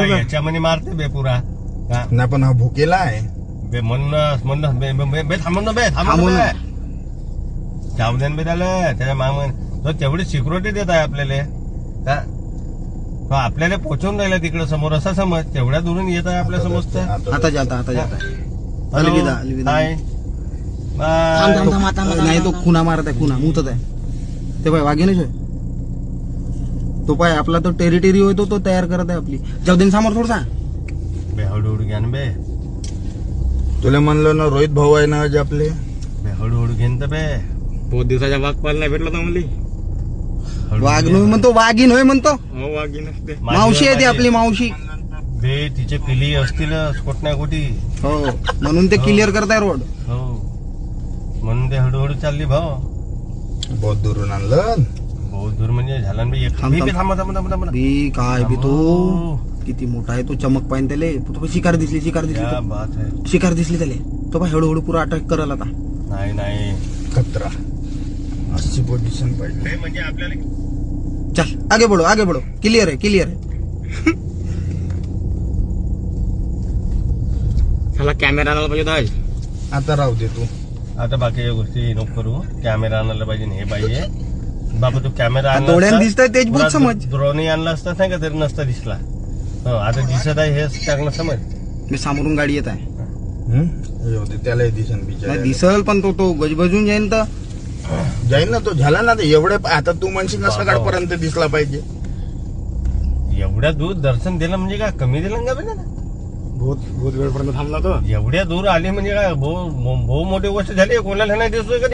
याच्यामध्ये मारते बे पुरा नाही पण हा भुकेला आहे बे म्हणून बे थांबून बे थांबून जाऊ दे बे त्याच्या माग तो तेवढी सिक्युरिटी देत आहे आपल्याला का तो आपल्याला पोहोचवून राहिला तिकडे समोर असा समज तेवढ्या दुरून येत आहे आपल्या समोर आता जाता अलविदा नाही तो खुना मारत आहे खुना मुतत आहे ते पाय वाघेनच आहे तो पाय आपला तो टेरिटरी होय तो तयार करत आहे आपली जाऊ दे समोर थोडसा बे हळूहळू घ्या ना बे तुला म्हणलं ना रोहित भाऊ आहे ना आज आपले बे हळूहळू घेन तर बे बहुत दिवसाच्या वाघ पाल नाही भेटला तर वाघ नव्हे म्हणतो वाघीन होय म्हणतो वाघीन असते मावशी आहे ती आपली मावशी बे तिचे पिली असतील कोट नाही कोटी हो म्हणून ते क्लिअर करताय रोड हो म्हणून ते हळूहळू चालली भाऊ बहुत दुरून आणलं बहुत दूर म्हणजे झाला ना बे थांबा बी काय बी तो किती मोठा आहे तो चमक पाहिजे त्याले तो शिकार दिसली क्या बात है शिकार दिसली त्याले तो पाय हळूहळू पुरा अटॅक करायला आता नाही खतरा अशी पोझिशन पाहिजे म्हणजे आपल्याला चल आगे बढ़ो क्लियर आहे त्याला कॅमेरा आणायला पाहिजे आज आता राहू दे तू आता बाकी गोष्टी नको करू कॅमेरा आणायला पाहिजे हे पाहिजे बाबा तू कॅमेरा डोळ्यानं दिसतंय तेच बहुत समज ड्रोन आणला असता नाही का तरी नसता दिसला हो आता दिसत आहे हेच टाकणं समज मी समोरून गाडी येत आहे त्याला दिसन नाही बिचार दिसल पण तो गजबजून जाईन तर जाईल ना तो झाला ना एवढे आता तू म्हणशील ना सकाळपर्यंत दिसला पाहिजे एवढ्या दूर दर्शन दिलं म्हणजे काय कमी दिलं का बे बहुत वेळपर्यंत थांबला तो एवढ्या दूर आले म्हणजे काय भाऊ मोठी गोष्ट झाली कोणाला नाही दिसतोय का